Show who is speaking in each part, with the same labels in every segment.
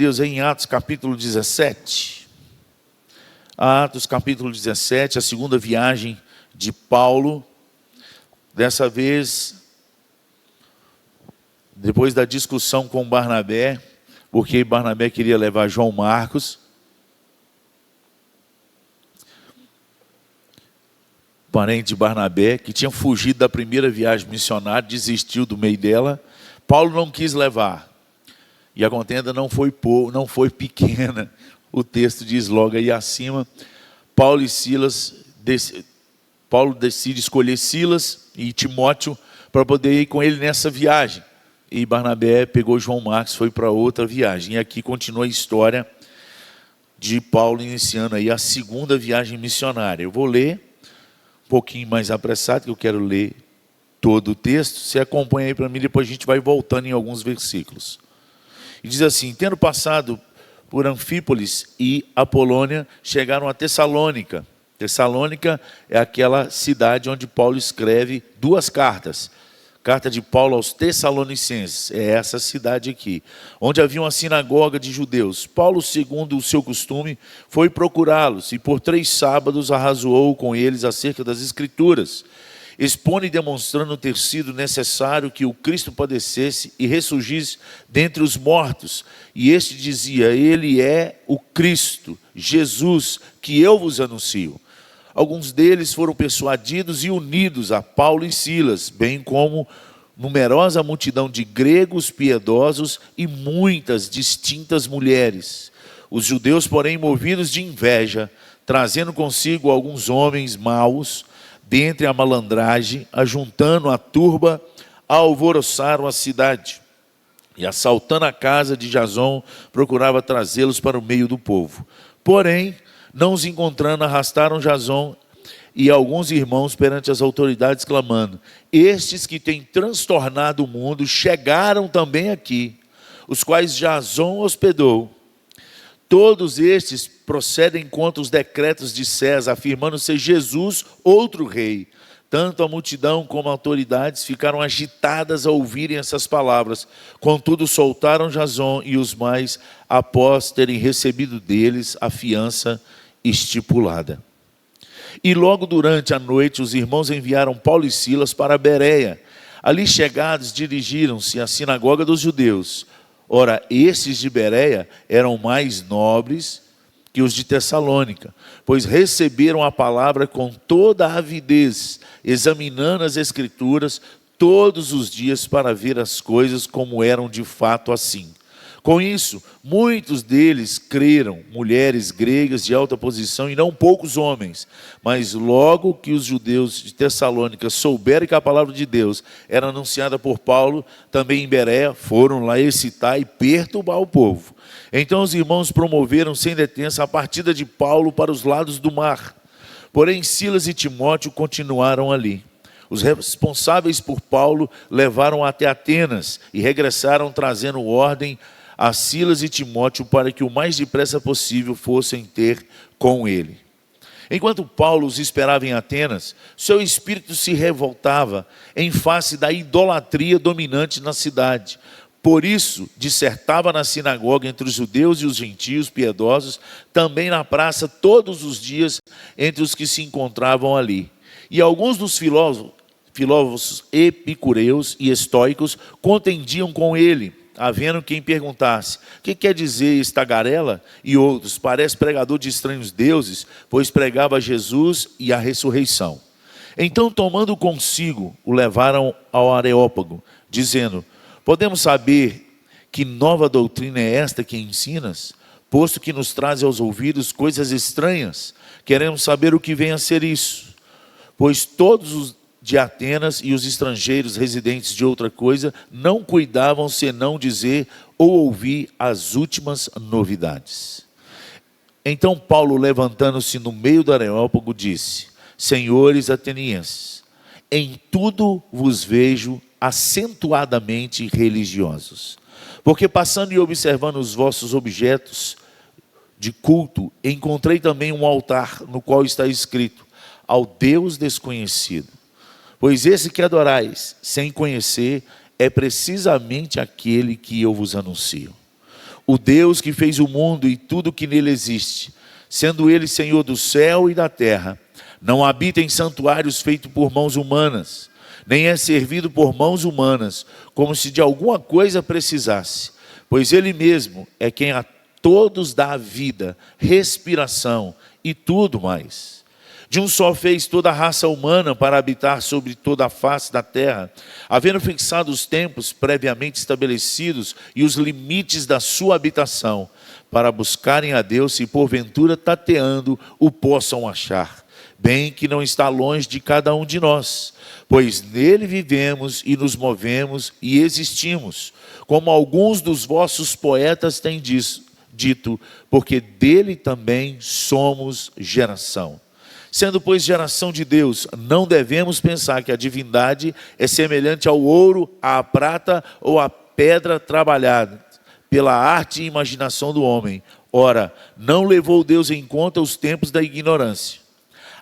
Speaker 1: Deus aí em Atos capítulo 17. Atos capítulo 17, a segunda viagem de Paulo. Dessa vez, depois da discussão com Barnabé, porque Barnabé queria levar João Marcos, parente de Barnabé, que tinha fugido da primeira viagem missionária, desistiu do meio dela. Paulo não quis levar. E a contenda não foi pequena. O texto diz logo aí acima, Paulo decide escolher Silas e Timóteo para poder ir com ele nessa viagem. E Barnabé pegou João Marcos, foi para outra viagem. E aqui continua a história de Paulo iniciando aí a segunda viagem missionária. Eu vou ler um pouquinho mais apressado, que eu quero ler todo o texto. Você acompanha aí para mim, depois a gente vai voltando em alguns versículos. E diz assim: tendo passado por Anfípolis e Apolônia, chegaram a Tessalônica. Tessalônica é aquela cidade onde Paulo escreve duas cartas. Carta de Paulo aos Tessalonicenses, é essa cidade aqui, onde havia uma sinagoga de judeus. Paulo, segundo o seu costume, foi procurá-los e por 3 sábados arrazoou com eles acerca das Escrituras, expondo e demonstrando ter sido necessário que o Cristo padecesse e ressurgisse dentre os mortos. E este dizia: ele é o Cristo, Jesus, que eu vos anuncio. Alguns deles foram persuadidos e unidos a Paulo e Silas, bem como numerosa multidão de gregos piedosos e muitas distintas mulheres. Os judeus, porém, movidos de inveja, trazendo consigo alguns homens maus, dentre a malandragem, ajuntando a turba, alvoroçaram a cidade. E assaltando a casa de Jason, procurava trazê-los para o meio do povo. Porém, não os encontrando, arrastaram Jason e alguns irmãos perante as autoridades, clamando: estes que têm transtornado o mundo chegaram também aqui, os quais Jason hospedou. Todos estes procedem contra os decretos de César, afirmando ser Jesus outro rei. Tanto a multidão como as autoridades ficaram agitadas ao ouvirem essas palavras. Contudo, soltaram Jason e os mais, após terem recebido deles a fiança estipulada. E logo durante a noite os irmãos enviaram Paulo e Silas para Bereia. Ali chegados, dirigiram-se à sinagoga dos judeus. Ora, esses de Bereia eram mais nobres que os de Tessalônica, pois receberam a palavra com toda a avidez, examinando as Escrituras todos os dias para ver as coisas como eram de fato assim. Com isso, muitos deles creram, mulheres gregas de alta posição e não poucos homens. Mas logo que os judeus de Tessalônica souberam que a palavra de Deus era anunciada por Paulo, também em Bereia, foram lá excitar e perturbar o povo. Então os irmãos promoveram sem detença a partida de Paulo para os lados do mar. Porém, Silas e Timóteo continuaram ali. Os responsáveis por Paulo levaram até Atenas e regressaram trazendo ordem a Silas e Timóteo para que o mais depressa possível fossem ter com ele. Enquanto Paulo os esperava em Atenas, seu espírito se revoltava em face da idolatria dominante na cidade. Por isso, dissertava na sinagoga entre os judeus e os gentios piedosos, também na praça todos os dias entre os que se encontravam ali. E alguns dos filósofos epicureus e estoicos contendiam com ele, havendo quem perguntasse: que quer dizer esta tagarela? E outros: parece pregador de estranhos deuses, pois pregava Jesus e a ressurreição. Então, tomando consigo, o levaram ao Areópago, dizendo: podemos saber que nova doutrina é esta que ensinas? Posto que nos traz aos ouvidos coisas estranhas, queremos saber o que vem a ser isso. Pois todos os de Atenas e os estrangeiros residentes de outra coisa não cuidavam senão dizer ou ouvir as últimas novidades. Então Paulo, levantando-se no meio do Areópago, disse: senhores atenienses, em tudo vos vejo acentuadamente religiosos, porque passando e observando os vossos objetos de culto, encontrei também um altar no qual está escrito: ao Deus desconhecido. Pois esse que adorais sem conhecer é precisamente aquele que eu vos anuncio. O Deus que fez o mundo e tudo que nele existe, sendo ele Senhor do céu e da terra, não habita em santuários feitos por mãos humanas, nem é servido por mãos humanas, como se de alguma coisa precisasse, pois ele mesmo é quem a todos dá vida, respiração e tudo mais. De um só fez toda a raça humana para habitar sobre toda a face da terra, havendo fixado os tempos previamente estabelecidos e os limites da sua habitação, para buscarem a Deus se porventura tateando o possam achar, bem que não está longe de cada um de nós, pois nele vivemos e nos movemos e existimos, como alguns dos vossos poetas têm dito, porque dele também somos geração. Sendo, pois, geração de Deus, não devemos pensar que a divindade é semelhante ao ouro, à prata ou à pedra trabalhada pela arte e imaginação do homem. Ora, não levou Deus em conta os tempos da ignorância.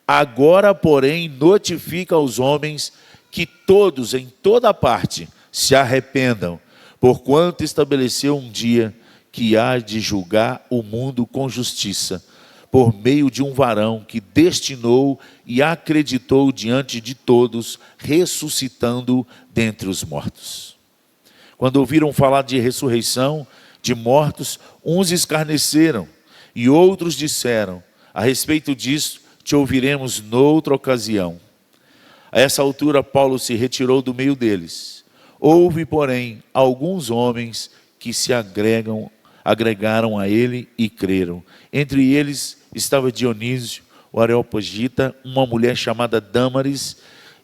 Speaker 1: Agora, porém, notifica aos homens que todos, em toda parte, se arrependam, porquanto estabeleceu um dia que há de julgar o mundo com justiça, por meio de um varão que destinou e acreditou diante de todos, ressuscitando dentre os mortos. Quando ouviram falar de ressurreição de mortos, uns escarneceram e outros disseram: a respeito disso te ouviremos noutra ocasião. A essa altura Paulo se retirou do meio deles. Houve, porém, alguns homens que se agregaram a ele e creram. Entre eles estava Dionísio, o Areopagita, uma mulher chamada Dâmaris,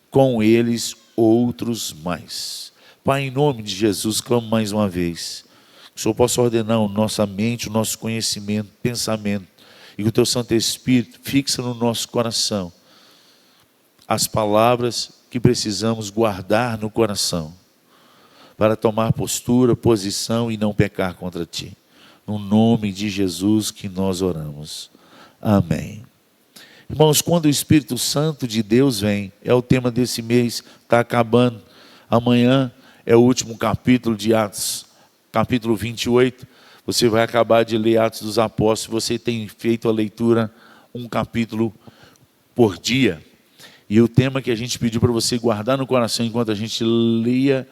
Speaker 1: com eles outros mais. Pai, em nome de Jesus, clamo mais uma vez, que o Senhor possa ordenar a nossa mente, o nosso conhecimento, pensamento, e que o Teu Santo Espírito fixe no nosso coração as palavras que precisamos guardar no coração, para tomar postura, posição e não pecar contra Ti. No nome de Jesus que nós oramos. Amém. Irmãos, quando o Espírito Santo de Deus vem, é o tema desse mês, está acabando. Amanhã é o último capítulo de Atos, capítulo 28. Você vai acabar de ler Atos dos Apóstolos. Você tem feito a leitura um capítulo por dia. E o tema que a gente pediu para você guardar no coração enquanto a gente lia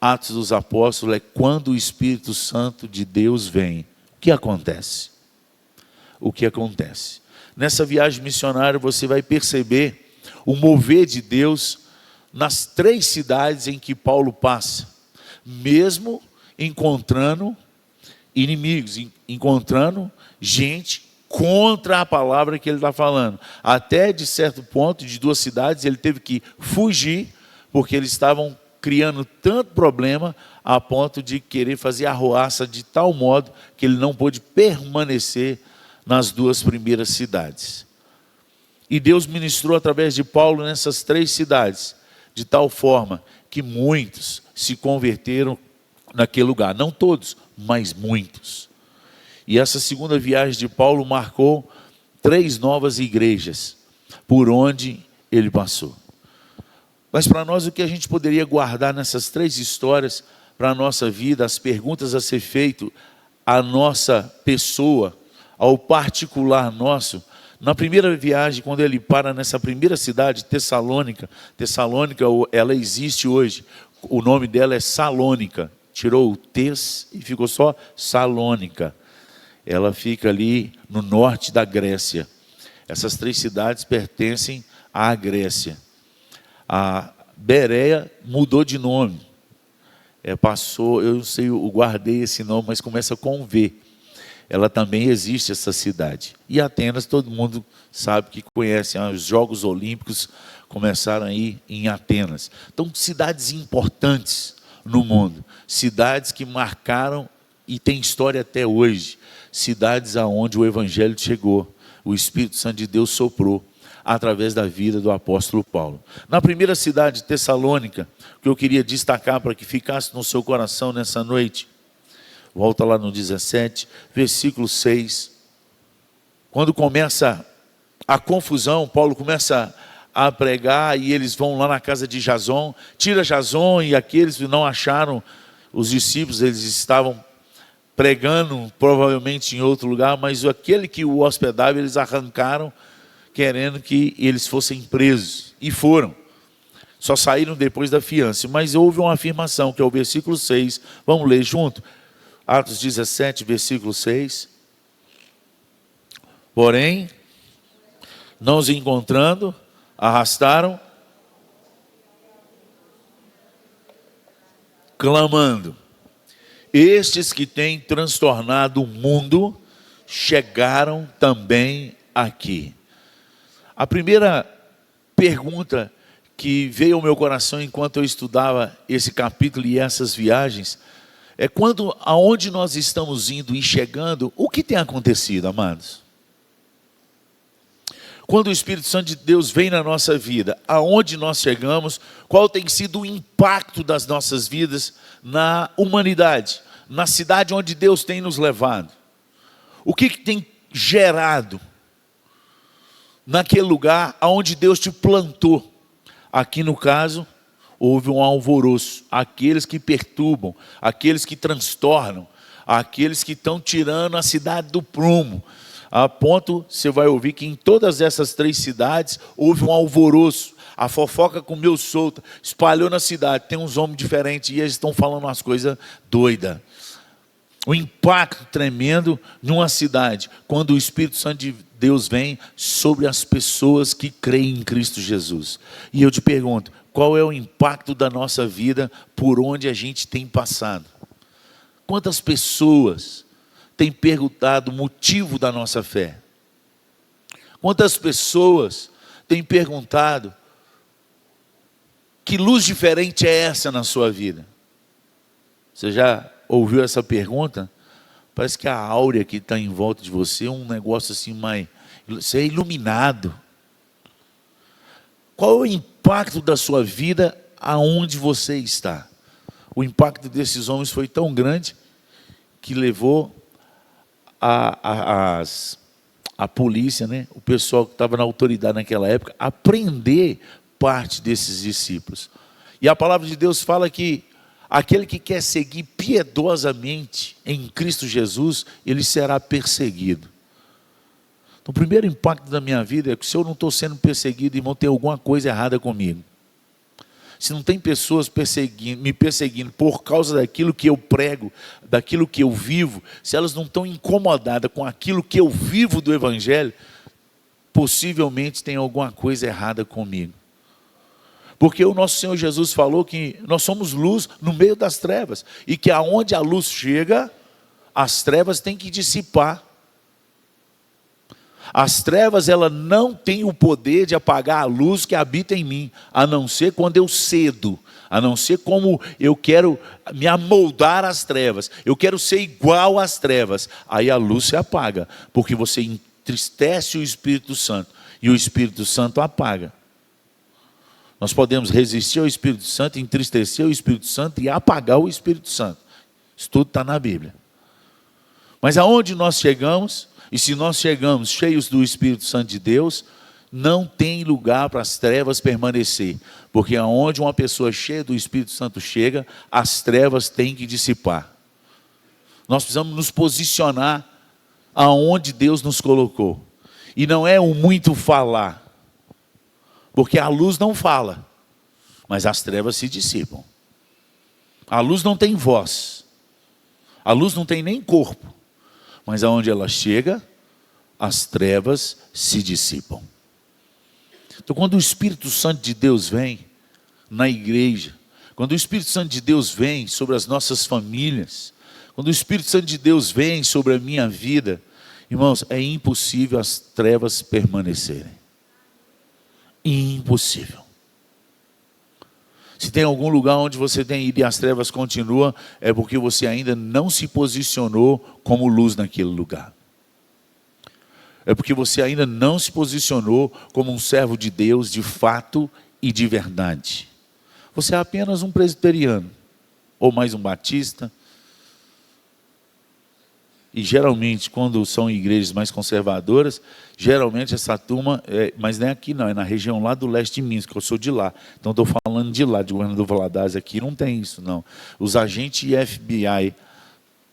Speaker 1: Atos dos Apóstolos é: quando o Espírito Santo de Deus vem, o que acontece? O que acontece? Nessa viagem missionária você vai perceber o mover de Deus nas 3 cidades em que Paulo passa, mesmo encontrando inimigos, encontrando gente contra a palavra que ele está falando. Até de certo ponto, de 2 cidades, ele teve que fugir, porque eles estavam criando tanto problema, a ponto de querer fazer arruaça de tal modo que ele não pôde permanecer nas 2 primeiras cidades. E Deus ministrou através de Paulo nessas 3 cidades, de tal forma que muitos se converteram naquele lugar. Não todos, mas muitos. E essa segunda viagem de Paulo marcou 3 novas igrejas por onde ele passou. Mas para nós, o que a gente poderia guardar nessas 3 histórias para a nossa vida, as perguntas a ser feito à nossa pessoa, ao particular nosso. Na primeira viagem, quando ele para nessa primeira cidade, Tessalônica, ela existe hoje, o nome dela é Salônica, tirou o Tes e ficou só Salônica. Ela fica ali no norte da Grécia. Essas 3 cidades pertencem à Grécia. A Bereia mudou de nome. Passou, eu não sei, eu guardei esse nome, mas começa com V. Ela também existe, essa cidade. E Atenas, todo mundo sabe que conhece, os Jogos Olímpicos começaram aí em Atenas. Então, cidades importantes no mundo, cidades que marcaram e tem história até hoje, cidades aonde o Evangelho chegou, o Espírito Santo de Deus soprou através da vida do apóstolo Paulo. Na primeira cidade, Tessalônica, que eu queria destacar para que ficasse no seu coração nessa noite, volta lá no 17, versículo 6. Quando começa a confusão, Paulo começa a pregar e eles vão lá na casa de Jason, tira Jason, e aqueles que não acharam os discípulos, eles estavam pregando provavelmente em outro lugar, mas aquele que o hospedava, eles arrancaram, querendo que eles fossem presos. E foram. Só saíram depois da fiança. Mas houve uma afirmação, que é o versículo 6. Vamos ler junto? Atos 17, versículo 6. Porém, não os encontrando, arrastaram, clamando: estes que têm transtornado o mundo chegaram também aqui. A primeira pergunta que veio ao meu coração enquanto eu estudava esse capítulo e essas viagens é: quando aonde nós estamos indo e chegando, o que tem acontecido, amados? Quando o Espírito Santo de Deus vem na nossa vida, aonde nós chegamos, qual tem sido o impacto das nossas vidas na humanidade, na cidade onde Deus tem nos levado? O que tem gerado naquele lugar aonde Deus te plantou? Aqui no caso, houve um alvoroço. Aqueles que perturbam, aqueles que transtornam, aqueles que estão tirando a cidade do prumo. A ponto, você vai ouvir que em todas essas 3 cidades houve um alvoroço. A fofoca comeu solta, espalhou na cidade. Tem uns homens diferentes e eles estão falando umas coisas doidas. O impacto tremendo numa cidade, quando o Espírito Santo de Deus vem sobre as pessoas que creem em Cristo Jesus. E eu te pergunto, qual é o impacto da nossa vida por onde a gente tem passado? Quantas pessoas têm perguntado o motivo da nossa fé? Quantas pessoas têm perguntado que luz diferente é essa na sua vida? Você já ouviu essa pergunta? Parece que a áurea que está em volta de você é um negócio assim mais... Você é iluminado. Qual é o impacto da sua vida aonde você está? O impacto desses homens foi tão grande que levou a polícia, né? O pessoal que estava na autoridade naquela época, a prender parte desses discípulos. E a palavra de Deus fala que aquele que quer seguir piedosamente em Cristo Jesus, ele será perseguido. Então, o primeiro impacto da minha vida é que se eu não estou sendo perseguido, irmão, tem alguma coisa errada comigo. Se não tem pessoas me perseguindo por causa daquilo que eu prego, daquilo que eu vivo, se elas não estão incomodadas com aquilo que eu vivo do Evangelho, possivelmente tem alguma coisa errada comigo. Porque o nosso Senhor Jesus falou que nós somos luz no meio das trevas. E que aonde a luz chega, as trevas têm que dissipar. As trevas, ela não tem o poder de apagar a luz que habita em mim, a não ser quando eu cedo, a não ser como eu quero me amoldar às trevas, eu quero ser igual às trevas, aí a luz se apaga, porque você entristece o Espírito Santo, e o Espírito Santo apaga. Nós podemos resistir ao Espírito Santo, entristecer o Espírito Santo e apagar o Espírito Santo. Isso tudo está na Bíblia. Mas aonde nós chegamos, e se nós chegamos cheios do Espírito Santo de Deus, não tem lugar para as trevas permanecer. Porque aonde uma pessoa cheia do Espírito Santo chega, as trevas têm que dissipar. Nós precisamos nos posicionar aonde Deus nos colocou. E não é o muito falar. Porque a luz não fala, mas as trevas se dissipam. A luz não tem voz, a luz não tem nem corpo, mas aonde ela chega, as trevas se dissipam. Então, quando o Espírito Santo de Deus vem na igreja, quando o Espírito Santo de Deus vem sobre as nossas famílias, quando o Espírito Santo de Deus vem sobre a minha vida, irmãos, é impossível as trevas permanecerem. Impossível. Se tem algum lugar onde você tem ido e as trevas continuam, é porque você ainda não se posicionou como luz naquele lugar. É porque você ainda não se posicionou como um servo de Deus de fato e de verdade. Você é apenas um presbiteriano, ou mais um batista. E geralmente, quando são igrejas mais conservadoras, geralmente essa turma, mas não é aqui não, é na região lá do leste de Minas, que eu sou de lá. Então estou falando de lá, de Governador Valadares, aqui não tem isso não. Os agentes FBI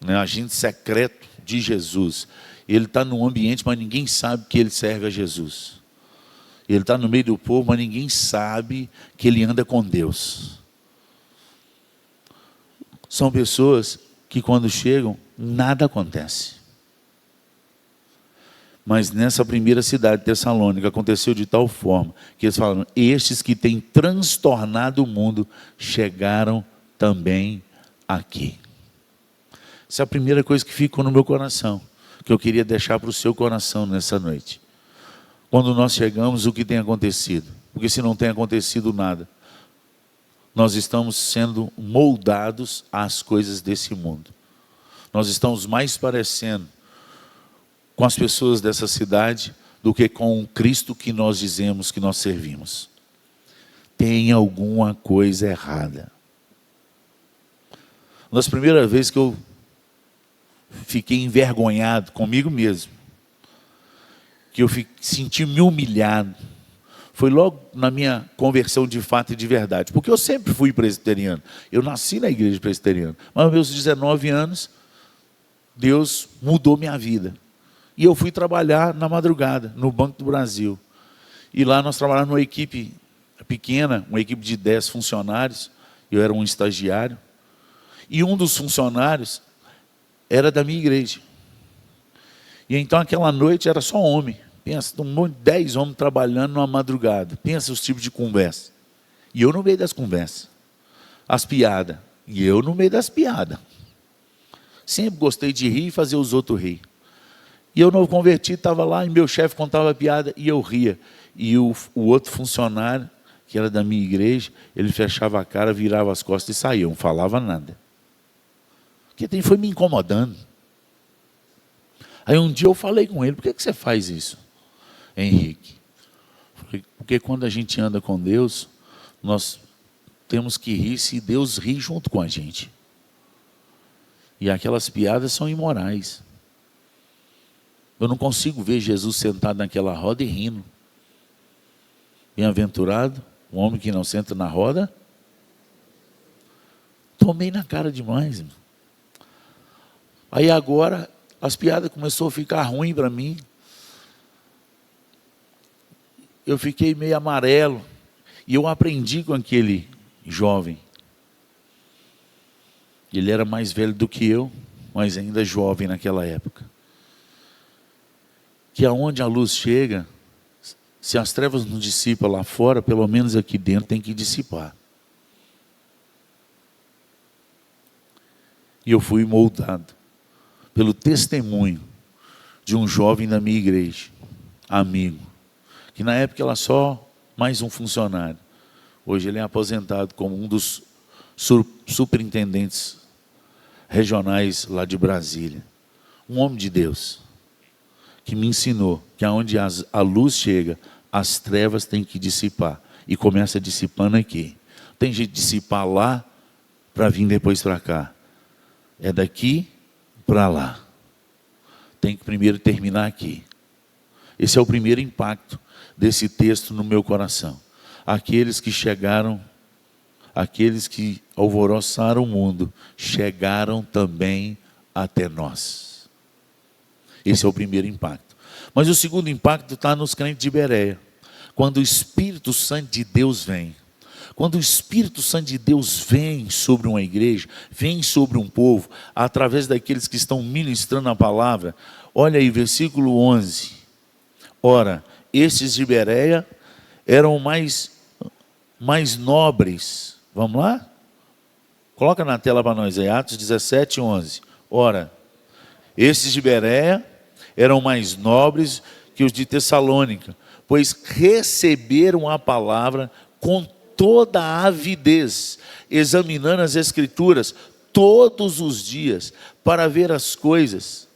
Speaker 1: né, agente secreto de Jesus. Ele está num ambiente, mas ninguém sabe que ele serve a Jesus. Ele está no meio do povo, mas ninguém sabe que ele anda com Deus. São pessoas que quando chegam, nada acontece. Mas nessa primeira cidade, Tessalônica, aconteceu de tal forma que eles falaram: estes que têm transtornado o mundo chegaram também aqui. Essa é a primeira coisa que ficou no meu coração, que eu queria deixar para o seu coração nessa noite. Quando nós chegamos, o que tem acontecido? Porque se não tem acontecido nada, nós estamos sendo moldados às coisas desse mundo. Nós estamos mais parecendo com as pessoas dessa cidade do que com o Cristo que nós dizemos que nós servimos. Tem alguma coisa errada. Nas primeiras vezes que eu fiquei envergonhado comigo mesmo, que eu senti-me humilhado, foi logo na minha conversão de fato e de verdade. Porque eu sempre fui presbiteriano. Eu nasci na igreja presbiteriana. Mas aos meus 19 anos, Deus mudou minha vida. E eu fui trabalhar na madrugada, no Banco do Brasil. E lá nós trabalhávamos numa equipe pequena, uma equipe de 10 funcionários. Eu era um estagiário. E um dos funcionários era da minha igreja. E então aquela noite era só homem. Pensa, 10 homens trabalhando numa madrugada. Pensa os tipos de conversa. E eu no meio das conversas. As piadas. E eu no meio das piadas. Sempre gostei de rir e fazer os outros rir. E eu, novo convertido, estava lá e meu chefe contava piada e eu ria. E o outro funcionário, que era da minha igreja, ele fechava a cara, virava as costas e saía, não falava nada. Porque foi me incomodando. Aí um dia eu falei com ele: por que você faz isso, Henrique? Porque quando a gente anda com Deus, nós temos que rir se Deus ri junto com a gente. E aquelas piadas são imorais. Eu não consigo ver Jesus sentado naquela roda e rindo. Bem-aventurado o homem que não senta na roda. Tomei na cara demais, irmão. Aí agora as piadas começaram a ficar ruins para mim. Eu fiquei meio amarelo. E eu aprendi com aquele jovem. Ele era mais velho do que eu, mas ainda jovem naquela época. Que aonde a luz chega, se as trevas não dissipam lá fora, pelo menos aqui dentro tem que dissipar. E eu fui moldado pelo testemunho de um jovem da minha igreja, amigo, que na época era só mais um funcionário. Hoje ele é aposentado como um dos superintendentes regionais lá de Brasília. Um homem de Deus, que me ensinou que aonde a luz chega, as trevas têm que dissipar. E começa dissipando aqui. Tem jeito de dissipar lá para vir depois para cá. É daqui para lá. Tem que primeiro terminar aqui. Esse é o primeiro impacto desse texto no meu coração. Aqueles que chegaram, aqueles que alvoroçaram o mundo, chegaram também até nós. Esse é o primeiro impacto. Mas o segundo impacto está nos crentes de Bereia. Quando o Espírito Santo de Deus vem. Quando o Espírito Santo de Deus vem sobre uma igreja, vem sobre um povo, através daqueles que estão ministrando a palavra. Olha aí, versículo 11. Ora, estes de Bereia eram mais nobres. Vamos lá? Coloca na tela para nós aí, Atos 17, 11. Ora, estes de Bereia eram mais nobres que os de Tessalônica, pois receberam a palavra com toda a avidez, examinando as Escrituras todos os dias, para ver as coisas,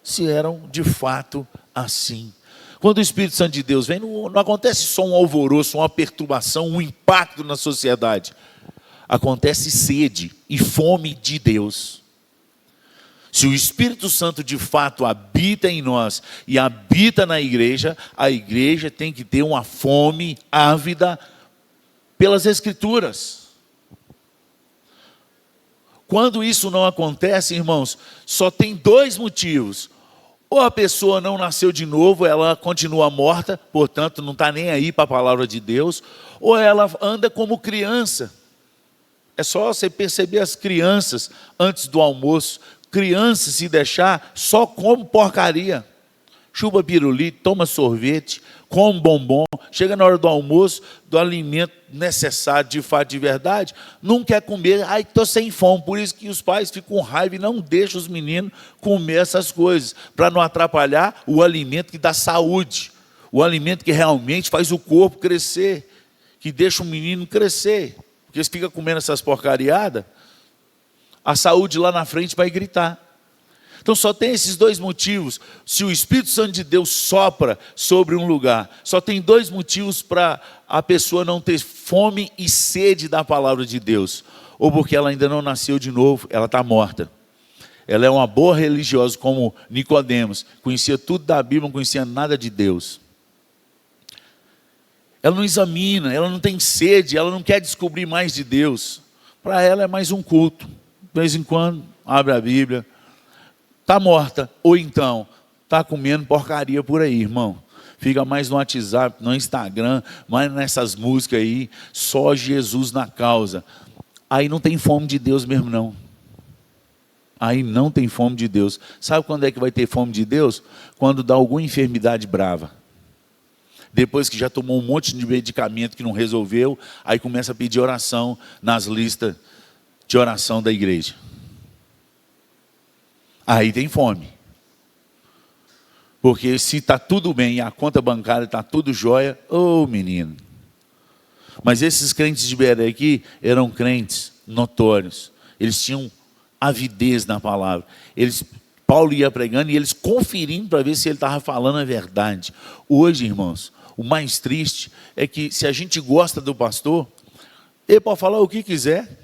Speaker 1: se eram de fato assim. Quando o Espírito Santo de Deus vem, não acontece só um alvoroço, uma perturbação, um impacto na sociedade. Acontece sede e fome de Deus. Se o Espírito Santo de fato habita em nós e habita na igreja, a igreja tem que ter uma fome ávida pelas Escrituras. Quando isso não acontece, irmãos, só tem dois motivos. Ou a pessoa não nasceu de novo, ela continua morta, portanto não está nem aí para a palavra de Deus, ou ela anda como criança. É só você perceber as crianças antes do almoço. Crianças, se deixar, só come porcaria. Chupa pirulito, toma sorvete, come bombom. Chega na hora do almoço, do alimento necessário, de fato, de verdade, não quer comer. Ai, estou sem fome. Por isso que os pais ficam com raiva e não deixam os meninos comer essas coisas, para não atrapalhar o alimento que dá saúde, o alimento que realmente faz o corpo crescer, que deixa o menino crescer. Porque eles ficam comendo essas porcariadas, a saúde lá na frente vai gritar. Então só tem esses dois motivos. Se o Espírito Santo de Deus sopra sobre um lugar, só tem dois motivos para a pessoa não ter fome e sede da palavra de Deus. Ou porque ela ainda não nasceu de novo, ela está morta. Ela é uma boa religiosa, como Nicodemos, conhecia tudo da Bíblia, não conhecia nada de Deus. Ela não examina, ela não tem sede, ela não quer descobrir mais de Deus. Para ela é mais um culto. De vez em quando, abre a Bíblia. Está morta, ou então está comendo porcaria por aí, irmão. Fica mais no WhatsApp, no Instagram, mais nessas músicas aí, só Jesus na causa. Aí não tem fome de Deus mesmo não. Aí não tem fome de Deus. Sabe quando é que vai ter fome de Deus? Quando dá alguma enfermidade brava. Depois que já tomou um monte de medicamento que não resolveu, aí começa a pedir oração nas listas de oração da igreja. Aí tem fome. Porque se está tudo bem e a conta bancária está tudo jóia, ô menino. Mas esses crentes de Bereia aqui eram crentes notórios. Eles tinham avidez na palavra. Paulo ia pregando e eles conferindo para ver se ele estava falando a verdade. Hoje, irmãos, o mais triste é que se a gente gosta do pastor, ele pode falar o que quiser.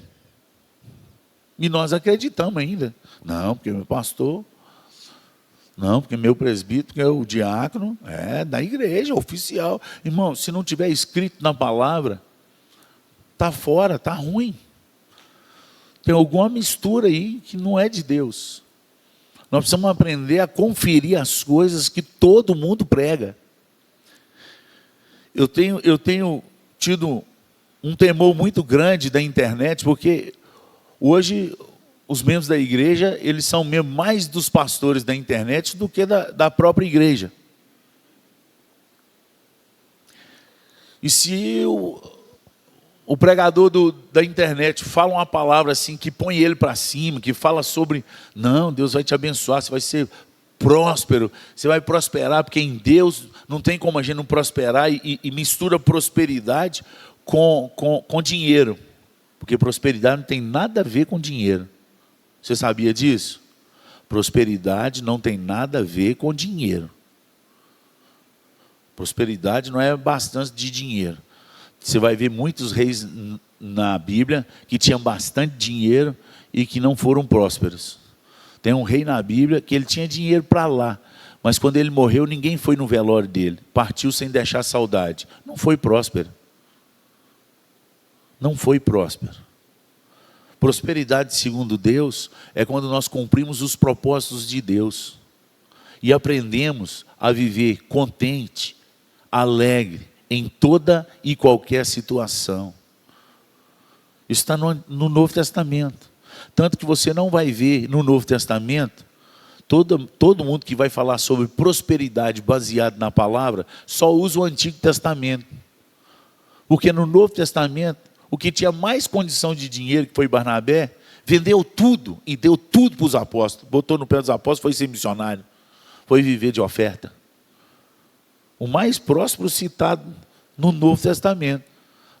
Speaker 1: E nós acreditamos ainda. Não, porque meu pastor, não, porque meu presbítero, porque o diácono, é da igreja, oficial. Irmão, se não tiver escrito na palavra, está fora, está ruim. Tem alguma mistura aí que não é de Deus. Nós precisamos aprender a conferir as coisas que todo mundo prega. Eu tenho tido um temor muito grande da internet, porque hoje os membros da igreja, eles são membros mais dos pastores da internet do que da própria igreja. E se o pregador da internet fala uma palavra assim, que põe ele para cima, que fala sobre, não, Deus vai te abençoar, você vai ser próspero, você vai prosperar, porque em Deus não tem como a gente não prosperar, e mistura prosperidade com dinheiro, porque prosperidade não tem nada a ver com dinheiro. Você sabia disso? Prosperidade não tem nada a ver com dinheiro. Prosperidade não é bastante de dinheiro. Você vai ver muitos reis na Bíblia que tinham bastante dinheiro e que não foram prósperos. Tem um rei na Bíblia que ele tinha dinheiro para lá, mas quando ele morreu, ninguém foi no velório dele. Partiu sem deixar saudade. Não foi próspero. Não foi próspero. Prosperidade segundo Deus é quando nós cumprimos os propósitos de Deus e aprendemos a viver contente, alegre, em toda e qualquer situação. Isso está no Novo Testamento. Tanto que você não vai ver no Novo Testamento, todo mundo que vai falar sobre prosperidade baseado na palavra, só usa o Antigo Testamento. Porque no Novo Testamento, o que tinha mais condição de dinheiro, que foi Barnabé, vendeu tudo e deu tudo para os apóstolos. Botou no pé dos apóstolos, foi ser missionário. Foi viver de oferta. O mais próspero citado no Novo Testamento.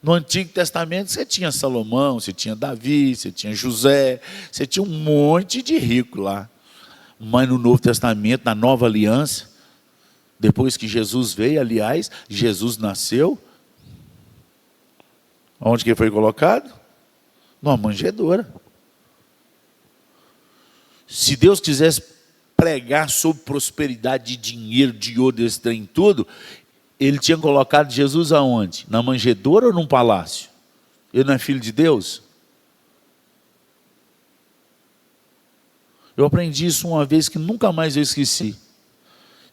Speaker 1: No Antigo Testamento você tinha Salomão, você tinha Davi, você tinha José, você tinha um monte de rico lá. Mas no Novo Testamento, na Nova Aliança, depois que Jesus veio, aliás, Jesus nasceu, onde que foi colocado? Numa manjedoura. Se Deus quisesse pregar sobre prosperidade de dinheiro, de ouro, desse trem tudo, ele tinha colocado Jesus aonde? Na manjedoura ou num palácio? Ele não é filho de Deus? Eu aprendi isso uma vez que nunca mais eu esqueci.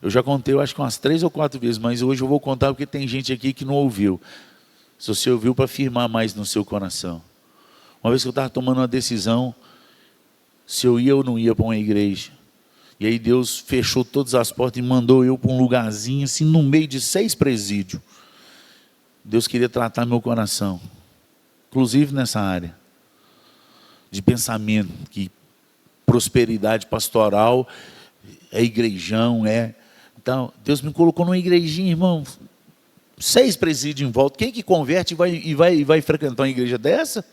Speaker 1: Eu já contei, eu acho que umas 3 ou 4 vezes, mas hoje eu vou contar porque tem gente aqui que não ouviu. Se você ouviu, para firmar mais no seu coração. Uma vez que eu estava tomando uma decisão, se eu ia ou não ia para uma igreja. E aí Deus fechou todas as portas e mandou eu para um lugarzinho, assim, no meio de 6 presídios. Deus queria tratar meu coração, inclusive nessa área de pensamento, que prosperidade pastoral é igrejão, é... Então, Deus me colocou numa igrejinha, irmão, 6 presídios em volta. Quem que converte e vai frequentar uma igreja dessa?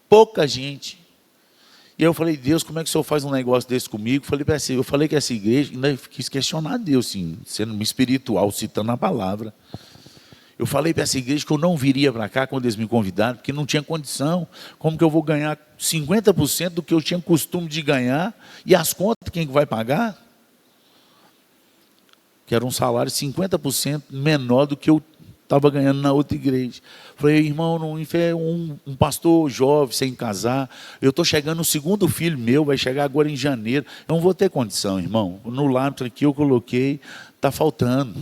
Speaker 1: Pouca gente. E eu falei, Deus, como é que o Senhor faz um negócio desse comigo? Eu falei que essa igreja, ainda quis questionar Deus, assim, sendo espiritual, citando a palavra. Eu falei para essa igreja que eu não viria para cá quando eles me convidaram, porque não tinha condição. Como que eu vou ganhar 50% do que eu tinha costume de ganhar? E as contas, quem vai pagar? Que era um salário 50% menor do que eu estava ganhando na outra igreja. Falei, irmão, um pastor jovem, sem casar, eu estou chegando no 2º filho meu, vai chegar agora em janeiro, eu não vou ter condição, irmão. No lápis aqui eu coloquei, está faltando.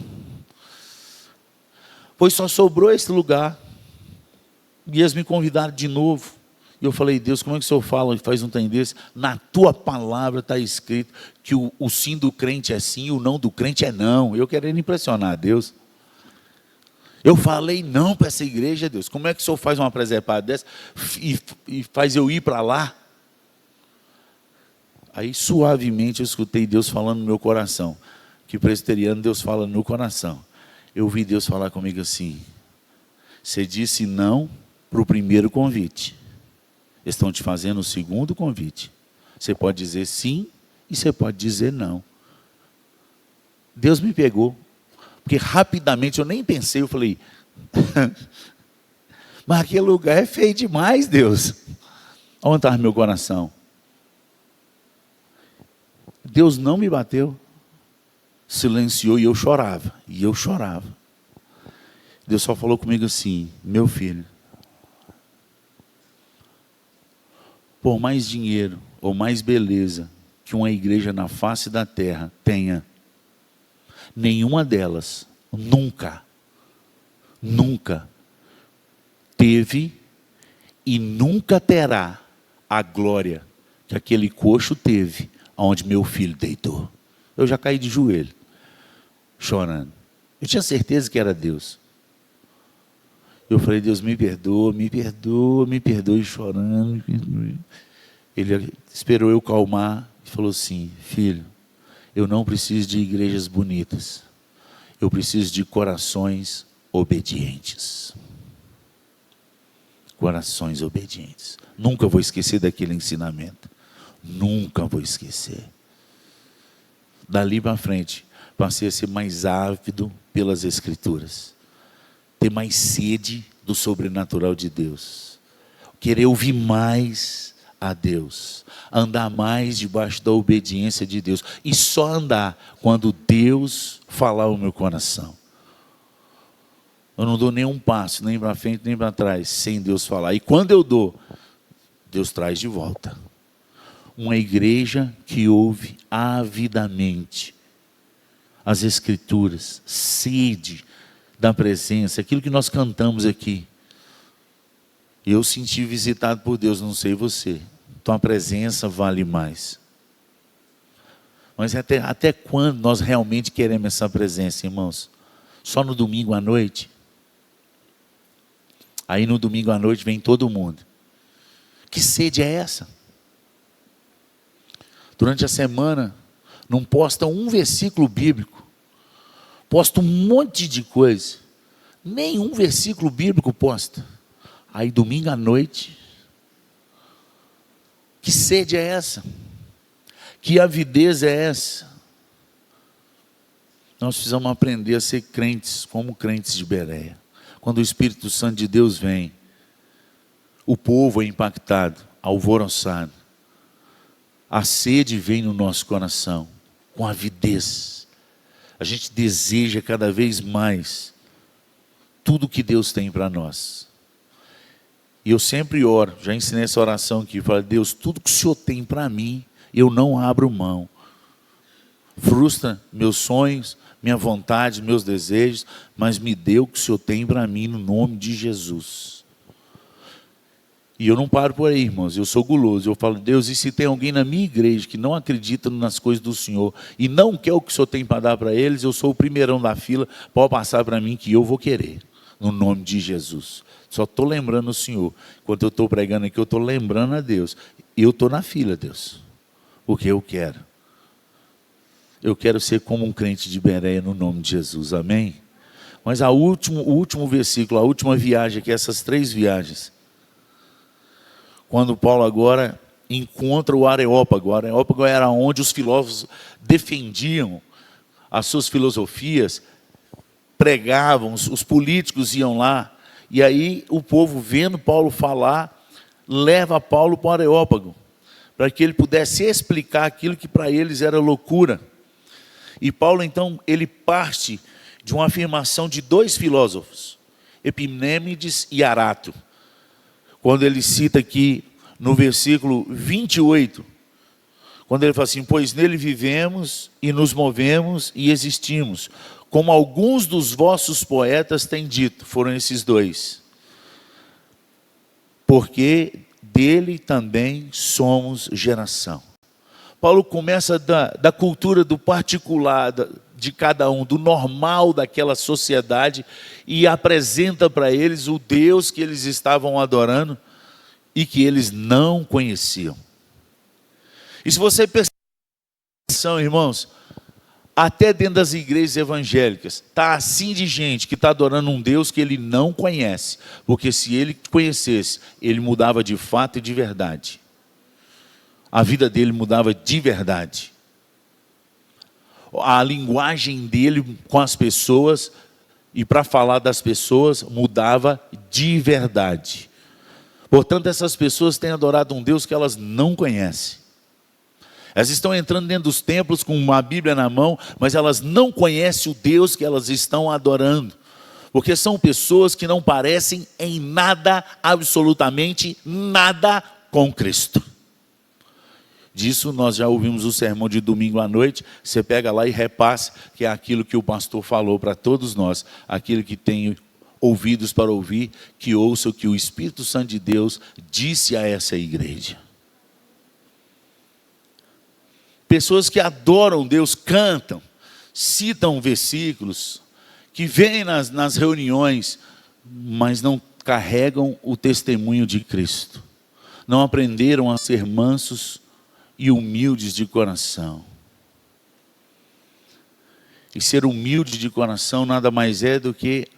Speaker 1: Pois só sobrou esse lugar. E eles me convidaram de novo. E eu falei, Deus, como é que o Senhor faz um trem desse? Na tua palavra está escrito que o sim do crente é sim, o não do crente é não. Eu querendo impressionar Deus. Eu falei não para essa igreja, Deus. Como é que o Senhor faz uma presepada dessa e faz eu ir para lá? Aí suavemente eu escutei Deus falando no meu coração. Que presbiteriano Deus fala no meu coração. Eu ouvi Deus falar comigo assim: você disse não para o primeiro convite. Estão te fazendo o 2º convite. Você pode dizer sim e você pode dizer não. Deus me pegou. Porque rapidamente eu nem pensei, eu falei, mas aquele lugar é feio demais, Deus. Onde estava meu coração? Deus não me bateu. Silenciou e eu chorava. Deus só falou comigo assim: meu filho, por mais dinheiro ou mais beleza que uma igreja na face da terra tenha, nenhuma delas nunca teve e nunca terá a glória que aquele coxo teve onde meu filho deitou. Eu já caí de joelho, chorando. Eu tinha certeza que era Deus. Eu falei, Deus, me perdoa, chorando, me perdoe. Ele esperou eu calmar e falou assim: filho, eu não preciso de igrejas bonitas. Eu preciso de corações obedientes. Corações obedientes. Nunca vou esquecer daquele ensinamento. Nunca vou esquecer. Dali para frente, passei a ser mais ávido pelas Escrituras. Ter mais sede do sobrenatural de Deus. Querer ouvir mais a Deus, andar mais debaixo da obediência de Deus, e só andar quando Deus falar o meu coração. Eu não dou nenhum passo, nem para frente, nem para trás, sem Deus falar. E quando eu dou, Deus traz de volta. Uma igreja que ouve avidamente as Escrituras, sede da presença, aquilo que nós cantamos aqui. Eu senti visitado por Deus, não sei você. Então a presença vale mais. Mas até quando nós realmente queremos essa presença, irmãos? Só no domingo à noite? Aí no domingo à noite vem todo mundo. Que sede é essa? Durante a semana, não posta um versículo bíblico. Posta um monte de coisa. Nenhum versículo bíblico posta. Aí domingo à noite, que sede é essa? Que avidez é essa? Nós precisamos aprender a ser crentes, como crentes de Bereia. Quando o Espírito Santo de Deus vem, o povo é impactado, alvoroçado. A sede vem no nosso coração, com avidez. A gente deseja cada vez mais tudo que Deus tem para nós. E eu sempre oro, já ensinei essa oração aqui, falo: Deus, tudo que o Senhor tem para mim, eu não abro mão. Frustra meus sonhos, minha vontade, meus desejos, mas me dê o que o Senhor tem para mim no nome de Jesus. E eu não paro por aí, irmãos, eu sou guloso. Eu falo: Deus, e se tem alguém na minha igreja que não acredita nas coisas do Senhor e não quer o que o Senhor tem para dar para eles, eu sou o primeirão da fila, pode passar para mim que eu vou querer, no nome de Jesus. Só estou lembrando o Senhor. Enquanto eu estou pregando aqui, eu estou lembrando a Deus. Eu estou na fila, Deus, porque eu quero. Eu quero ser como um crente de Bereia no nome de Jesus, amém? Mas o último versículo, a última viagem, que é essas 3 viagens, quando Paulo agora encontra o Areópago era onde os filósofos defendiam as suas filosofias, pregavam, os políticos iam lá, e aí o povo, vendo Paulo falar, leva Paulo para o Areópago, para que ele pudesse explicar aquilo que para eles era loucura. E Paulo, então, ele parte de uma afirmação de 2 filósofos, Epimênides e Arato, quando ele cita aqui no versículo 28, quando ele fala assim: pois nele vivemos e nos movemos e existimos, como alguns dos vossos poetas têm dito. Foram esses 2, porque dele também somos geração. Paulo começa da cultura do particular, de cada um, do normal daquela sociedade, e apresenta para eles o Deus que eles estavam adorando e que eles não conheciam. E se você prestar atenção, irmãos, até dentro das igrejas evangélicas, está assim de gente que está adorando um Deus que ele não conhece, porque se ele conhecesse, ele mudava de fato e de verdade. A vida dele mudava de verdade. A linguagem dele com as pessoas e para falar das pessoas mudava de verdade. Portanto, essas pessoas têm adorado um Deus que elas não conhecem. Elas estão entrando dentro dos templos com uma Bíblia na mão, mas elas não conhecem o Deus que elas estão adorando. Porque são pessoas que não parecem em nada, absolutamente nada com Cristo. Disso nós já ouvimos o sermão de domingo à noite. Você pega lá e repassa, que é aquilo que o pastor falou para todos nós. Aquele que tem ouvidos para ouvir, que ouça o que o Espírito Santo de Deus disse a essa igreja. Pessoas que adoram Deus, cantam, citam versículos, que vêm nas reuniões, mas não carregam o testemunho de Cristo. Não aprenderam a ser mansos e humildes de coração. E ser humilde de coração nada mais é do que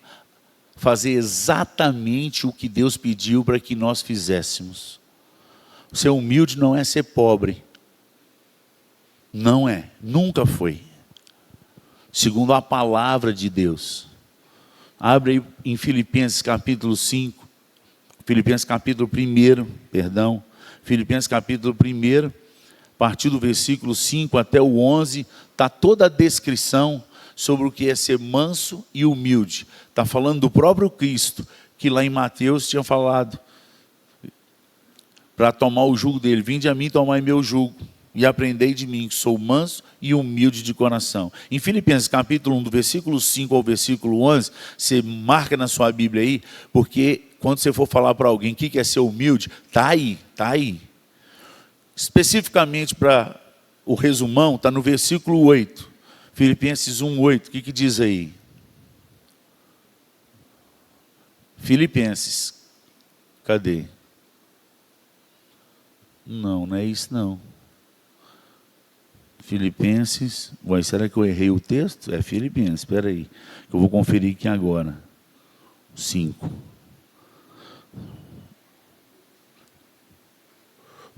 Speaker 1: fazer exatamente o que Deus pediu para que nós fizéssemos. Ser humilde não é ser pobre. Não é, nunca foi. Segundo a palavra de Deus. Abre aí em Filipenses capítulo 5. Filipenses capítulo 1, perdão. Filipenses capítulo 1, a partir do versículo 5 até o 11, está toda a descrição sobre o que é ser manso e humilde. Está falando do próprio Cristo, que lá em Mateus tinha falado, para tomar o jugo dele: vinde a mim, tomai meu jugo, e aprendei de mim, que sou manso e humilde de coração. Em Filipenses capítulo 1, do versículo 5 ao versículo 11, você marca na sua Bíblia aí, porque quando você for falar para alguém o que é ser humilde, está aí, está aí. Especificamente para o resumão, está no versículo 8. Filipenses 1, 8, o que diz aí? Filipenses, cadê? Não é isso não. Filipenses, será que eu errei o texto? É Filipenses, espera aí, que eu vou conferir aqui agora. 5.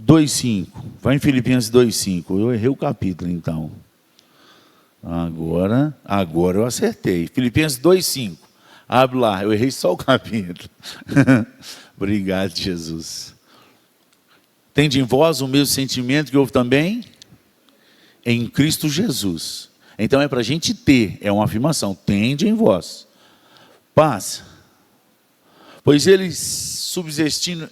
Speaker 1: 2,5. Vai em Filipenses 2,5. Eu errei o capítulo, então. Agora eu acertei. Filipenses 2,5. Abre lá, eu errei só o capítulo. Obrigado, Jesus. Tende em vós o mesmo sentimento que houve também em Cristo Jesus. Então é para a gente ter, é uma afirmação. Tende em vós paz, Pois ele, subsistindo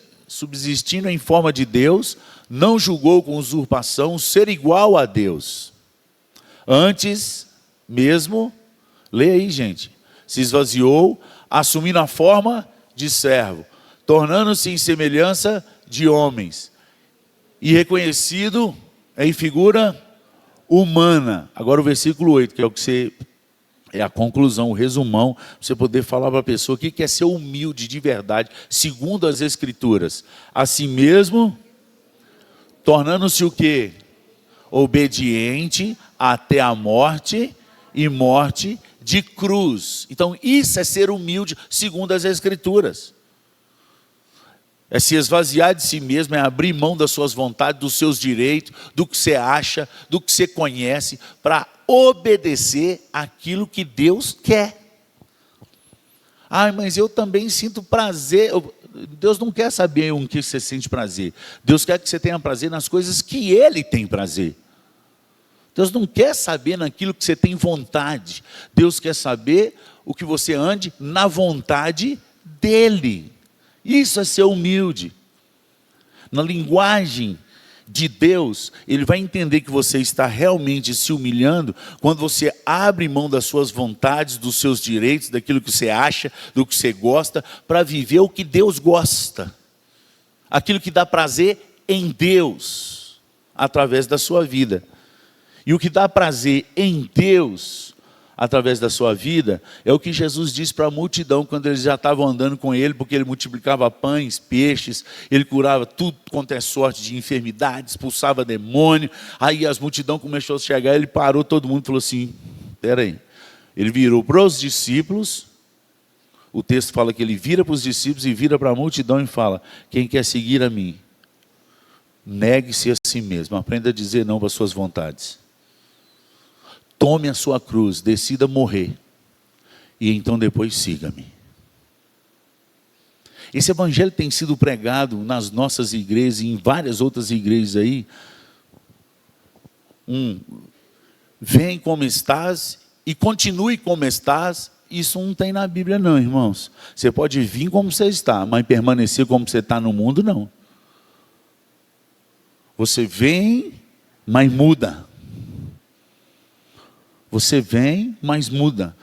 Speaker 1: em forma de Deus, não julgou com usurpação ser igual a Deus. Antes mesmo, leia aí, gente, se esvaziou, assumindo a forma de servo, tornando-se em semelhança de homens, e reconhecido em figura humana. Agora o versículo 8, que é o que é a conclusão, o resumão, para você poder falar para a pessoa o que é ser humilde de verdade, segundo as Escrituras. Assim mesmo, tornando-se o quê? Obediente até a morte, e morte de cruz. Então isso é ser humilde, segundo as Escrituras. É se esvaziar de si mesmo, é abrir mão das suas vontades, dos seus direitos, do que você acha, do que você conhece, para obedecer aquilo que Deus quer. Ah, mas eu também sinto prazer. Deus não quer saber em que você sente prazer. Deus quer que você tenha prazer nas coisas que Ele tem prazer. Deus não quer saber naquilo que você tem vontade. Deus quer saber o que você ande na vontade dEle. Isso é ser humilde. Na linguagem de Deus, Ele vai entender que você está realmente se humilhando quando você abre mão das suas vontades, dos seus direitos, daquilo que você acha, do que você gosta, para viver o que Deus gosta. Aquilo que dá prazer em Deus, através da sua vida. E o que dá prazer em Deus, através da sua vida, é o que Jesus disse para a multidão, quando eles já estavam andando com Ele, porque Ele multiplicava pães, peixes, Ele curava tudo quanto é sorte de enfermidade, expulsava demônio. Aí as multidão começou a chegar, Ele parou todo mundo e falou assim, espera aí. Ele virou para os discípulos, o texto fala que Ele vira para os discípulos e vira para a multidão e fala, quem quer seguir a mim, negue-se a si mesmo, aprenda a dizer não para as suas vontades. Tome a sua cruz, decida morrer, e então depois siga-me. Esse evangelho tem sido pregado nas nossas igrejas e em várias outras igrejas aí. Vem como estás e continue como estás. Isso não tem na Bíblia não, irmãos. Você pode vir como você está, mas permanecer como você está no mundo, não. Você vem, mas muda. Você vem, mas muda.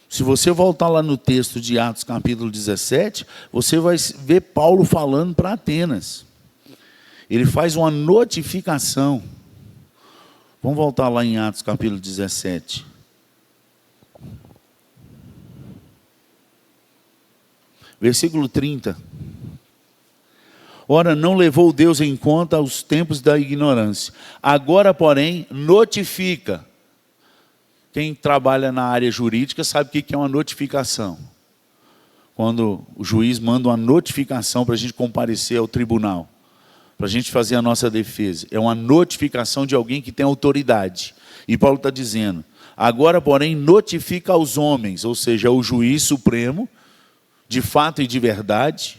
Speaker 1: Se você voltar lá no texto de Atos capítulo 17, você vai ver Paulo falando para Atenas. Ele faz uma notificação. Vamos voltar lá em Atos capítulo 17. Versículo 30. Ora, não levou Deus em conta os tempos da ignorância. Agora, porém, notifica. Quem trabalha na área jurídica sabe o que é uma notificação. Quando o juiz manda uma notificação para a gente comparecer ao tribunal, para a gente fazer a nossa defesa. É uma notificação de alguém que tem autoridade. E Paulo está dizendo, agora, porém, notifica aos homens, ou seja, o juiz supremo, de fato e de verdade,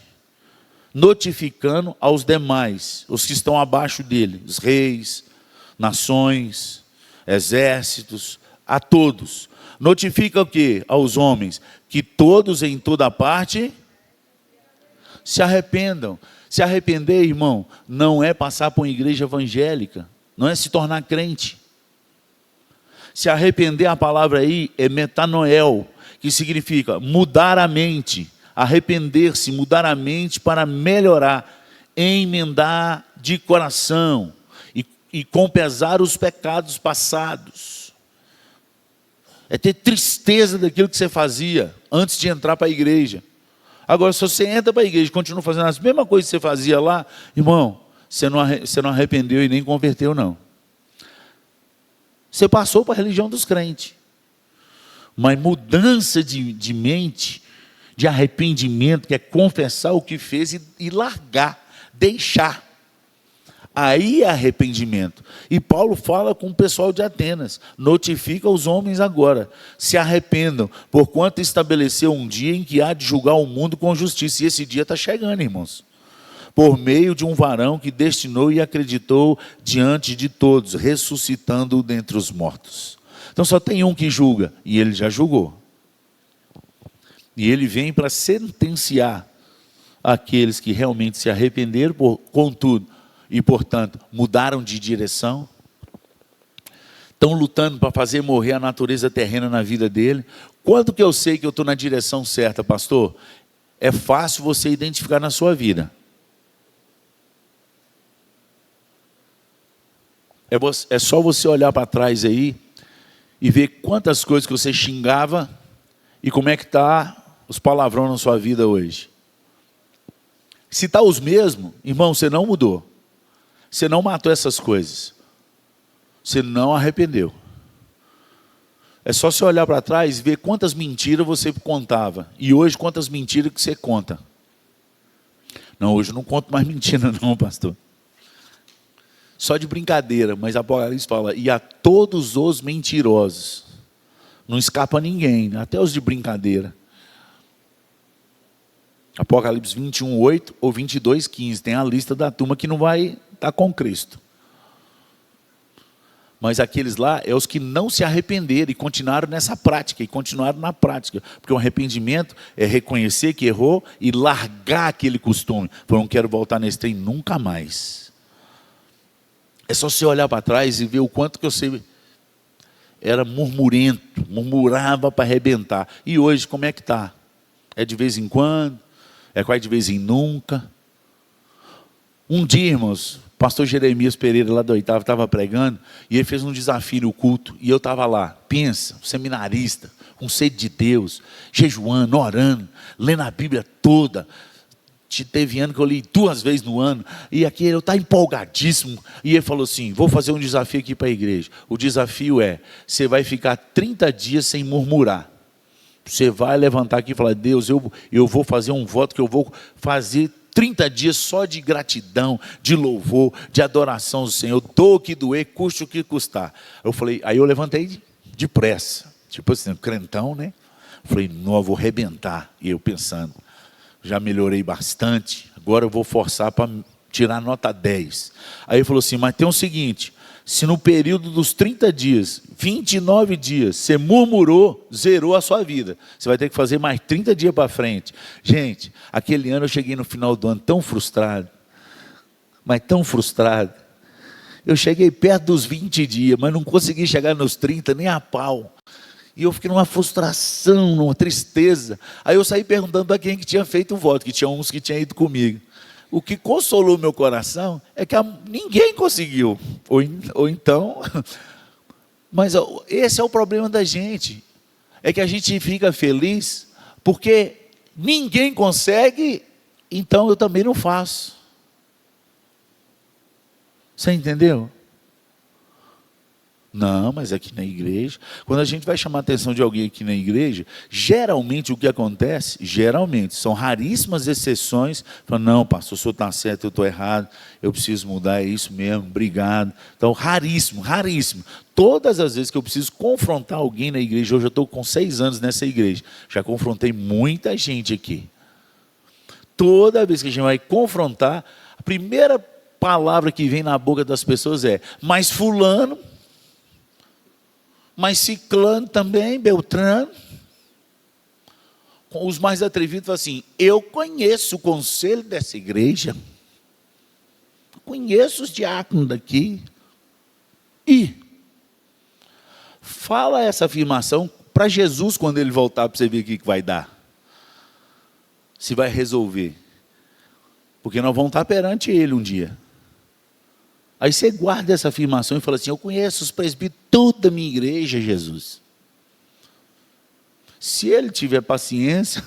Speaker 1: notificando aos demais, os que estão abaixo dele, os reis, nações, exércitos, a todos. Notifica o quê? Aos homens, que todos em toda parte se arrependam. Se arrepender, irmão, não é passar por uma igreja evangélica, não é se tornar crente. Se arrepender, a palavra aí é metanoel, que significa mudar a mente, arrepender-se, mudar a mente para melhorar, emendar de coração e compensar os pecados passados. É ter tristeza daquilo que você fazia antes de entrar para a igreja. Agora, se você entra para a igreja e continua fazendo as mesmas coisas que você fazia lá, irmão, você não arrependeu e nem converteu, não. Você passou para a religião dos crentes. Mas mudança de mente, de arrependimento, que é confessar o que fez e largar, deixar. Aí é arrependimento. E Paulo fala com o pessoal de Atenas, notifica os homens agora, se arrependam, porquanto estabeleceu um dia em que há de julgar o mundo com justiça. E esse dia está chegando, irmãos. Por meio de um varão que destinou e acreditou diante de todos, ressuscitando-o dentre os mortos. Então só tem um que julga, e ele já julgou. E ele vem para sentenciar aqueles que realmente se arrependeram, contudo, e portanto, mudaram de direção. Estão lutando para fazer morrer a natureza terrena na vida dele. Quando que eu sei que eu estou na direção certa, pastor? É fácil você identificar na sua vida. É só você olhar para trás aí e ver quantas coisas que você xingava e como é que está os palavrões na sua vida hoje. Se está os mesmos, irmão, você não mudou. Você não matou essas coisas. Você não arrependeu. É só você olhar para trás e ver quantas mentiras você contava. E hoje quantas mentiras que você conta. Não, hoje eu não conto mais mentira não, pastor. Só de brincadeira, mas Apocalipse fala, e a todos os mentirosos. Não escapa ninguém, até os de brincadeira. Apocalipse 21:8 ou 22:15, tem a lista da turma que não vai estar com Cristo. Mas aqueles lá é os que não se arrependeram e continuaram nessa prática, e continuaram na prática. Porque o arrependimento é reconhecer que errou e largar aquele costume. Eu não quero voltar nesse trem nunca mais. É só você olhar para trás e ver o quanto que você era murmurento, murmurava para arrebentar. E hoje como é que está? É de vez em quando? É quase de vez em nunca? Um dia, irmãos, o pastor Jeremias Pereira lá do Oitavo estava pregando e ele fez um desafio no culto e eu estava lá. Pensa, seminarista, com sede de Deus, jejuando, orando, lendo a Bíblia toda. Teve ano que eu li 2 vezes no ano, e aqui eu estava empolgadíssimo, e ele falou assim, vou fazer um desafio aqui para a igreja. O desafio é, você vai ficar 30 dias sem murmurar. Você vai levantar aqui e falar, Deus, eu vou fazer um voto que eu vou fazer 30 dias só de gratidão, de louvor, de adoração ao Senhor, dou o que doer, custe o que custar. Eu falei, aí eu levantei depressa, tipo assim, crentão, né? Falei, não, eu vou arrebentar, e eu pensando, já melhorei bastante, agora eu vou forçar para tirar nota 10. Aí ele falou assim, mas tem o seguinte, se no período dos 30 dias, 29 dias, você murmurou, zerou a sua vida. Você vai ter que fazer mais 30 dias para frente. Gente, aquele ano eu cheguei no final do ano tão frustrado, mas tão frustrado. Eu cheguei perto dos 20 dias, mas não consegui chegar nos 30 nem a pau. E eu fiquei numa frustração, numa tristeza. Aí eu saí perguntando a quem que tinha feito o voto, que tinha uns que tinham ido comigo. O que consolou meu coração é que ninguém conseguiu. Ou então... Mas esse é o problema da gente. É que a gente fica feliz porque ninguém consegue, então eu também não faço. Você entendeu? Não, mas aqui na igreja, quando a gente vai chamar a atenção de alguém aqui na igreja, geralmente o que acontece, são raríssimas exceções, falam, não, pastor, o senhor está certo, eu estou errado, eu preciso mudar, é isso mesmo, obrigado. Então, raríssimo. Todas as vezes que eu preciso confrontar alguém na igreja, hoje eu estou com 6 anos nessa igreja, já confrontei muita gente aqui. Toda vez que a gente vai confrontar, a primeira palavra que vem na boca das pessoas é, mas fulano, mas ciclano também, Beltrano. Os mais atrevidos falam assim, eu conheço o conselho dessa igreja, conheço os diáconos daqui. E fala essa afirmação para Jesus quando ele voltar, para você ver o que vai dar. Se vai resolver. Porque nós vamos estar perante ele um dia. Aí você guarda essa afirmação e fala assim, eu conheço os presbíteros toda a minha igreja, Jesus. Se ele tiver paciência,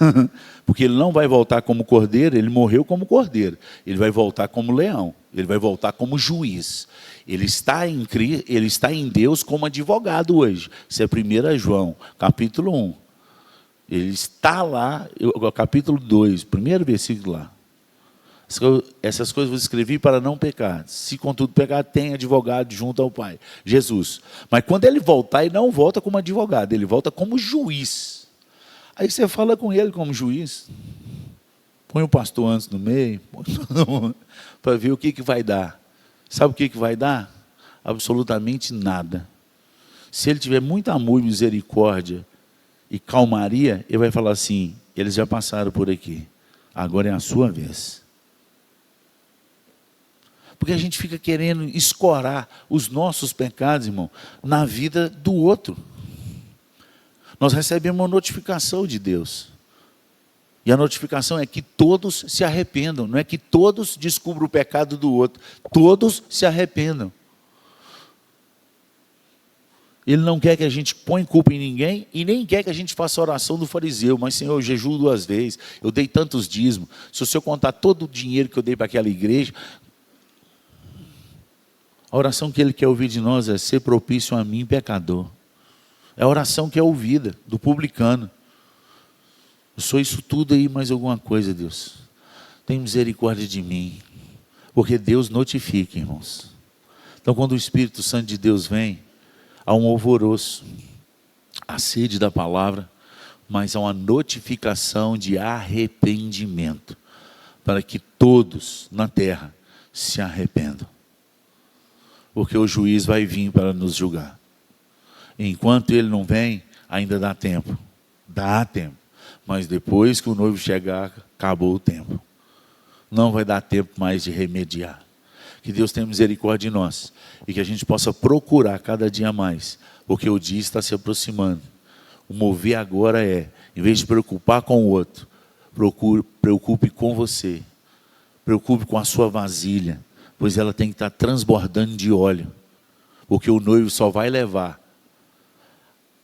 Speaker 1: porque ele não vai voltar como cordeiro, ele morreu como cordeiro, ele vai voltar como leão, ele vai voltar como juiz. Ele está em Deus como advogado hoje. Isso é 1 João, capítulo 1. Ele está lá, capítulo 2, primeiro versículo lá. Essas coisas eu escrevi para não pecar. Se contudo pecar, tem advogado junto ao Pai, Jesus. Mas quando ele voltar, ele não volta como advogado, ele volta como juiz. Aí você fala com ele como juiz. Põe o pastor antes no meio, para ver o que vai dar. Sabe o que vai dar? Absolutamente nada. Se ele tiver muito amor e misericórdia e calmaria, ele vai falar assim, eles já passaram por aqui. agora é a sua vez. Porque a gente fica querendo escorar os nossos pecados, irmão, na vida do outro. Nós recebemos uma notificação de Deus. E a notificação é que todos se arrependam. Não é que todos descubram o pecado do outro. Todos se arrependam. Ele não quer que a gente ponha culpa em ninguém e nem quer que a gente faça a oração do fariseu. Mas, Senhor, eu jejuo 2 vezes, eu dei tantos dízimos. Se o Senhor contar todo o dinheiro que eu dei para aquela igreja, a oração que Ele quer ouvir de nós é: ser propício a mim, pecador. É a oração que é ouvida do publicano. Eu sou isso tudo aí, mais alguma coisa, Deus. Tem misericórdia de mim. Porque Deus notifica, irmãos. Então, quando o Espírito Santo de Deus vem, há um alvoroço, a sede da palavra, mas há uma notificação de arrependimento, para que todos na terra se arrependam. Porque o juiz vai vir para nos julgar. Enquanto ele não vem, ainda dá tempo. Dá tempo. Mas depois que o noivo chegar, acabou o tempo. Não vai dar tempo mais de remediar. Que Deus tenha misericórdia de nós. E que a gente possa procurar cada dia mais. Porque o dia está se aproximando. O mover agora é, em vez de preocupar com o outro, preocupe com você. Preocupe com a sua vasilha. Pois ela tem que estar transbordando de óleo. Porque o noivo só vai levar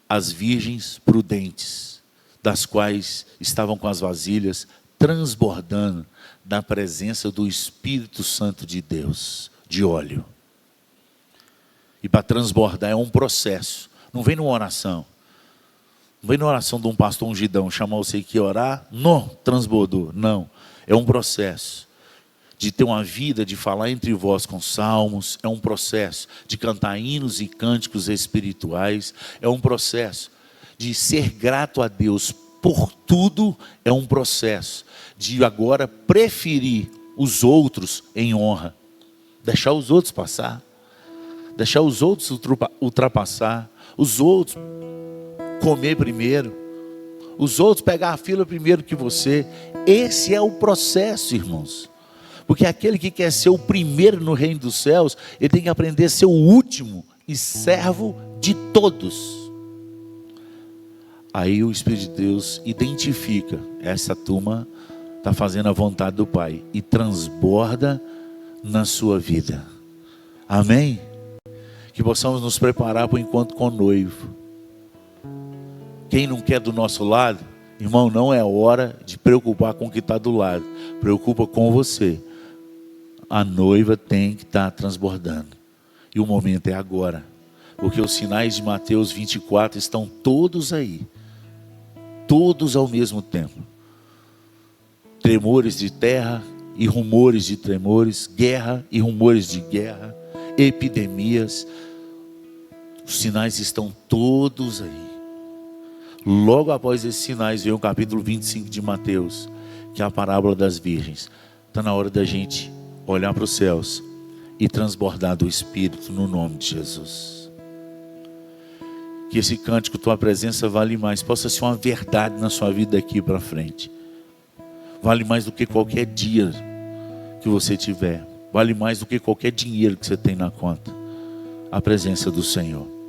Speaker 1: as virgens prudentes, das quais estavam com as vasilhas transbordando da presença do Espírito Santo de Deus, de óleo. E para transbordar é um processo, não vem numa oração. Não vem numa oração de um pastor ungidão, chamar você aqui a orar, não, transbordou. Não, é um processo de ter uma vida, de falar entre vós com salmos, é um processo de cantar hinos e cânticos espirituais, é um processo de ser grato a Deus por tudo, é um processo de agora preferir os outros em honra, deixar os outros passar, deixar os outros ultrapassar, os outros comer primeiro, os outros pegar a fila primeiro que você. Esse é o processo, irmãos. Porque aquele que quer ser o primeiro no reino dos céus, ele tem que aprender a ser o último e servo de todos. Aí o Espírito de Deus identifica, essa turma está fazendo a vontade do Pai, e transborda na sua vida. Amém? Que possamos nos preparar para o encontro com o noivo. Quem não quer do nosso lado, irmão, não é hora de preocupar com o que está do lado. Preocupa com você. A noiva tem que estar transbordando. E o momento é agora. Porque os sinais de Mateus 24 estão todos aí. Todos ao mesmo tempo. Tremores de terra e rumores de tremores. Guerra e rumores de guerra. Epidemias. Os sinais estão todos aí. Logo após esses sinais vem o capítulo 25 de Mateus, que é a parábola das virgens. Está na hora da gente olhar para os céus e transbordar do Espírito no nome de Jesus. Que esse cântico, tua presença vale mais, possa ser uma verdade na sua vida daqui para frente. Vale mais do que qualquer dia que você tiver. Vale mais do que qualquer dinheiro que você tem na conta. A presença do Senhor.